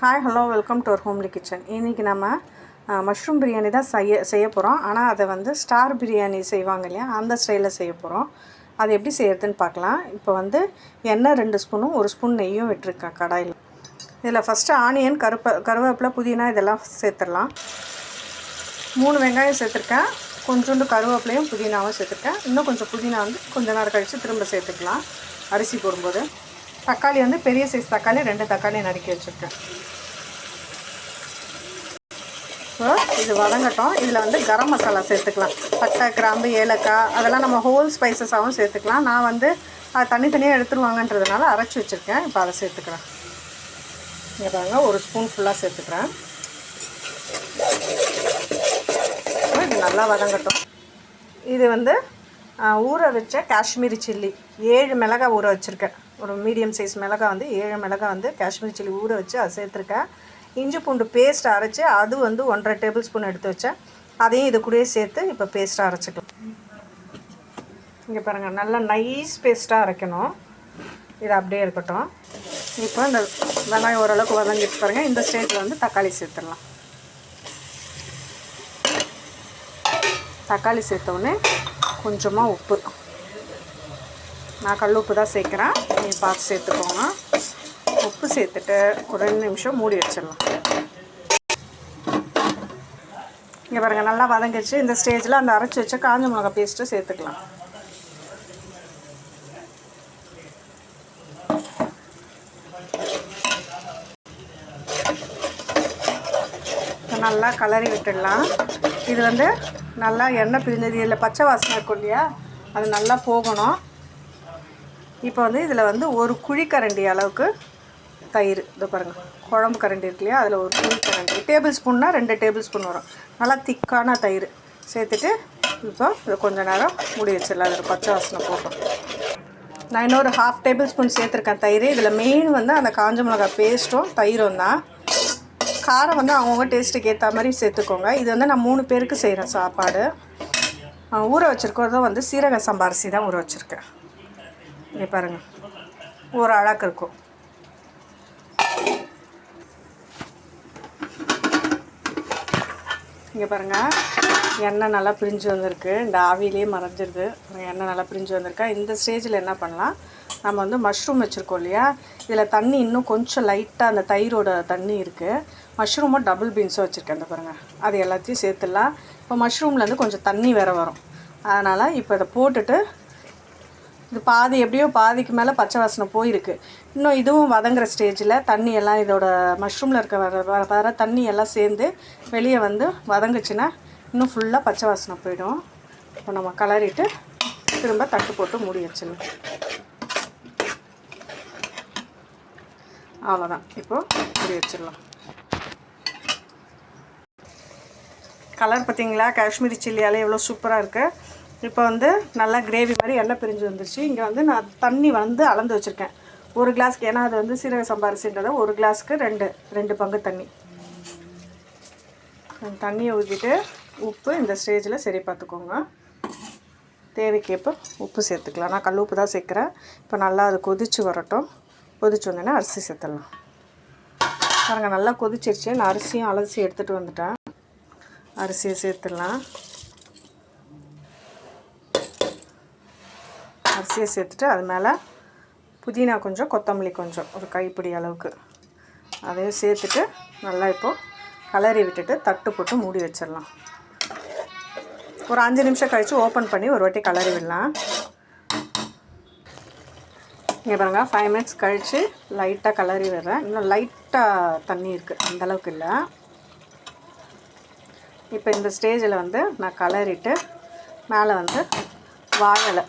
Hi hello welcome to our homely kitchen. இன்றைக்கி நம்ம mushroom biryani தான் செய்ய போகிறோம். ஆனால் அதை வந்து ஸ்டார் பிரியாணி செய்வாங்க இல்லையா, அந்த ஸ்டைலில் செய்ய போகிறோம். அது எப்படி செய்யறதுன்னு பார்க்கலாம். இப்போ வந்து எண்ணெய் 2 ஸ்பூனும் 1 ஸ்பூன் நெய்யும் விட்டுருக்கேன் கடாயில். இதில் ஃபஸ்ட்டு ஆனியன், கருவேப்பிலை, புதினா இதெல்லாம் சேர்த்துடலாம். 3 வெங்காயம் சேர்த்துருக்கேன். கொஞ்சோண்டு கருவேப்பிலையும் புதினாவும் சேர்த்துருக்கேன். இன்னும் கொஞ்சம் புதினா வந்து கொஞ்சம் நேரம் கழித்து திரும்ப சேர்த்துக்கலாம் அரிசி போடும்போது. தக்காளி வந்து பெரிய சைஸ் தக்காளி 2 தக்காளி நறுக்கி வச்சுருக்கேன். ஸோ இது வதங்கட்டும். இதில் வந்து கரம் மசாலா சேர்த்துக்கலாம். பட்டை, கிராம்பு, ஏலக்காய் அதெல்லாம் நம்ம ஹோல் ஸ்பைசஸாகவும் சேர்த்துக்கலாம். நான் வந்து அது தனித்தனியாக எடுத்துருவாங்கன்றதுனால அரைச்சி வச்சுருக்கேன். இப்போ அதை சேர்த்துக்கிறேன். இங்கே பாருங்க, 1 ஸ்பூன் ஃபுல்லாக சேர்த்துக்கிறேன். இது நல்லா வதங்கட்டும். இது வந்து ஊற வச்ச காஷ்மீரி சில்லி 7 மிளகாய் ஊற வச்சுருக்கேன். ஒரு மீடியம் சைஸ் மிளகாய் வந்து 7 மிளகாய் வந்து காஷ்மீரி சில்லி ஊற வச்சு அதை சேர்த்துருக்கேன். இஞ்சி பூண்டு பேஸ்ட் அரைச்சி அது வந்து 1.5 டேபிள் ஸ்பூன் எடுத்து வச்சேன். அதையும் இது கூடயே சேர்த்து இப்போ பேஸ்ட்டாக அரைச்சிக்கலாம். இங்கே பாருங்கள், நல்லா நைஸ் பேஸ்ட்டாக அரைக்கணும். இது அப்படியே இருக்கட்டும். இப்போ இந்த வெங்காயம் ஓரளவுக்கு வதங்கிட்டு பாருங்கள். இந்த ஸ்டேஜில் வந்து தக்காளி சேர்த்துடலாம். தக்காளி சேர்த்தோடனே கொஞ்சமாக உப்பு, நான் கல் உப்பு தான் சேர்க்குறேன், நீங்கள் பார்த்து சேர்த்துக்கோங்க. உப்பு சேர்த்துட்டு ஒரு 2 நிமிஷம் மூடி வச்சிடலாம். இங்கே பாருங்கள், நல்லா வதங்கிடுச்சு. இந்த ஸ்டேஜில் அந்த அரைச்சி வச்ச காஞ்ச மிளகா பேஸ்ட்டு சேர்த்துக்கலாம். நல்லா கலரி விட்டுடலாம். இது வந்து நல்லா எண்ணெய் பிரிஞ்சது, இதில் பச்சை வாசனை இருக்கும் இல்லையா, அது நல்லா போகணும். இப்போ வந்து இதில் வந்து 1 குழிக்கரண்டி அளவுக்கு தயிர், இது பாருங்கள், குழம்பு கரண்டி இருக்கு இல்லையா, அதில் 1 குழிக்கரண்டி, டேபிள் ஸ்பூன்னா 2 டேபிள் ஸ்பூன் வரும். நல்லா திக்கான தயிர் சேர்த்துட்டு இப்போ இதை கொஞ்சம் நேரம் மூடி வச்சிடலாம். அதில் பச்சை வாசனை போகும். நான் இன்னொரு 1/2 டேபிள் ஸ்பூன் சேர்த்துருக்கேன் தயிர். இதில் மெயின் வந்து அந்த காஞ்ச மிளகா பேஸ்ட்டும் தயிரும் தான். காரம் வந்து அவங்கவுங்க டேஸ்ட்டுக்கு ஏற்ற மாதிரி சேர்த்துக்கோங்க. இது வந்து நான் 3 பேருக்கு செய்கிறேன் சாப்பாடு. ஊற வச்சுருக்கிறதும் வந்து சீரக சம்பா அரிசி தான் ஊற வச்சுருக்கேன். இங்கே பாருங்கள், ஒரு அழகு இருக்கும். இங்கே பாருங்கள், எண்ணெய் நல்லா பிரிஞ்சு வந்திருக்கு. இந்த ஆவிலே மறைஞ்சிருது. எண்ணெய் நல்லா பிரிஞ்சு வந்திருக்கா. இந்த ஸ்டேஜில் என்ன பண்ணலாம், நம்ம வந்து மஷ்ரூம் வச்சுருக்கோம் இல்லையா, இதில் தண்ணி இன்னும் கொஞ்சம் லைட்டாக அந்த தயிரோட தண்ணி இருக்குது. மஷ்ரூமும் டபுள் பீன்ஸும் வச்சுருக்கேன். இந்த பாருங்கள், அது எல்லாத்தையும் சேர்த்துடலாம். இப்போ மஷ்ரூம்லேருந்து கொஞ்சம் தண்ணி வேறு வரும். அதனால் இப்போ இதை போட்டுட்டு, இது பாதி எப்படியோ பாதிக்கு மேலே பச்சை வாசனை போயிருக்கு. இன்னும் இதுவும் வதங்குற ஸ்டேஜில் தண்ணி எல்லாம் இதோட மஷ்ரூமில் இருக்க வர தண்ணி எல்லாம் சேர்ந்து வெளியே வந்து வதங்குச்சுன்னா இன்னும் ஃபுல்லாக பச்சை வாசனை போயிடும். இப்போ நம்ம கலரிட்டு திரும்ப தட்டு போட்டு மூடி வச்சிடலாம். அவ்வளோதான், இப்போது மூடி வச்சிடலாம். கலர் பார்த்திங்களா, காஷ்மீரி சில்லியால் எவ்வளோ சூப்பராக இருக்குது. இப்போ வந்து நல்லா கிரேவி மாதிரி எண்ணெய் பிரிஞ்சு வந்துருச்சு. இங்கே வந்து நான் தண்ணி வந்து அளந்து வச்சுருக்கேன். 1 கிளாஸ்க்கு, ஏன்னா அது வந்து சீரக சம்பா அரிசின்றதை 1 கிளாஸ்க்கு 2 பங்கு தண்ணி. தண்ணியை ஊற்றிட்டு உப்பு இந்த ஸ்டேஜில் சரி பார்த்துக்கோங்க. தேவைக்கேற்ப உப்பு சேர்த்துக்கலாம். நான் கல் உப்பு தான் சேர்க்குறேன். இப்போ நல்லா அது கொதித்து வரட்டும். கொதிச்சு வந்தோடனே அரிசி சேர்த்துடலாம். பாருங்கள், நல்லா கொதிச்சிருச்சு. நான் அரிசியும் அலசி எடுத்துகிட்டு வந்துட்டேன். அரிசியை சேர்த்துடலாம். அரிசியை சேர்த்துட்டு அது மேலே புதினா கொஞ்சம், கொத்தமல்லி கொஞ்சம், ஒரு கைப்பிடி அளவுக்கு அதையும் சேர்த்துட்டு நல்லா இப்போது கலரி விட்டுட்டு தட்டு போட்டு மூடி வச்சிடலாம். ஒரு 5 நிமிஷம் கழித்து ஓப்பன் பண்ணி ஒரு வாட்டி கலரி விடலாம். இங்கே பாருங்கள், 5 மினிட்ஸ் கழித்து லைட்டாக கலரி விடுறேன். இன்னும் லைட்டாக தண்ணி இருக்குது, அந்தளவுக்கு இல்லை. இப்போ இந்த ஸ்டேஜில் வந்து நான் கலரிட்டு மேலே வந்து வாழை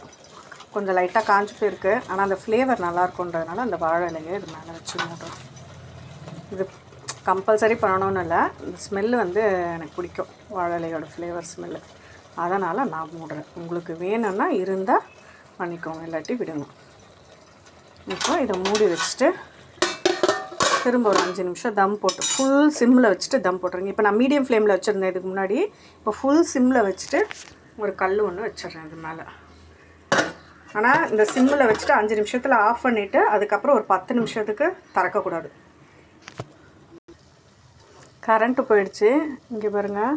கொஞ்சம் லைட்டாக காஞ்சி போயிருக்கு. ஆனால் அந்த ஃப்ளேவர் நல்லாயிருக்குன்றதுனால அந்த வாழை இலையை இது மேலே வச்சு மூடுறோம். இது கம்பல்சரி பண்ணணும்னு இல்லை, இந்த ஸ்மெல்லு வந்து எனக்கு பிடிக்கும், வாழை இலையோட ஃப்ளேவர் ஸ்மெல்லு. அதனால் நான் மூடுறேன். உங்களுக்கு வேணும்னா இருந்தால் பண்ணிக்கோங்க, இல்லாட்டி விடுங்க. இப்போ இதை மூடி வச்சுட்டு திரும்ப ஒரு 5 நிமிஷம் தம் போட்டு ஃபுல் சிம்மில் வச்சுட்டு தம் போட்டுருங்க. இப்போ நான் மீடியம் ஃப்ளேமில் வச்சுருந்தேன் இதுக்கு முன்னாடி. இப்போ ஃபுல் சிம்மில் வச்சுட்டு ஒரு கல் ஒன்று வச்சிடுறேன் இது மேலே. ஆனால் இந்த சிம்மில் வச்சுட்டு 5 நிமிஷத்தில் ஆஃப் பண்ணிவிட்டு அதுக்கப்புறம் ஒரு 10 நிமிஷத்துக்கு திறக்கக்கூடாது. கரண்ட்டு போயிடுச்சு. இங்கே பாருங்கள்,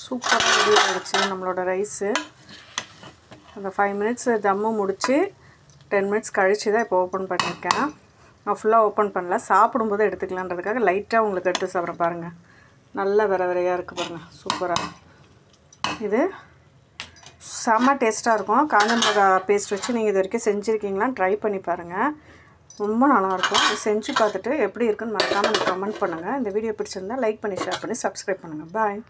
சூப்பராக ரெடி ஆகிடுச்சு நம்மளோட ரைஸு. அந்த 5 மினிட்ஸ் தம்மு முடித்து 10 மினிட்ஸ் கழித்து தான் இப்போ ஓப்பன் பண்ணியிருக்கேன். நான் ஃபுல்லாக ஓப்பன் பண்ணல, சாப்பிடும்போது எடுத்துக்கலான்றதுக்காக லைட்டாக உங்களுக்கு எடுத்து சாப்பிட்றேன். பாருங்கள், நல்லா விரையாக இருக்குது பாருங்கள், சூப்பராக. இது செம்ம டேஸ்ட்டாக இருக்கும். காஞ்ச மிளகா பேஸ்ட் வச்சு நீங்கள் இது வரைக்கும் செஞ்சுருக்கீங்களான்னு ட்ரை பண்ணி பாருங்கள், ரொம்ப நல்லாயிருக்கும். இது செஞ்சு பார்த்துட்டு எப்படி இருக்குன்னு மறக்காமல் கமெண்ட் பண்ணுங்கள். இந்த வீடியோ பிடிச்சிருந்தால் லைக் பண்ணி ஷேர் பண்ணி சப்ஸ்கிரைப் பண்ணுங்கள். பாய்.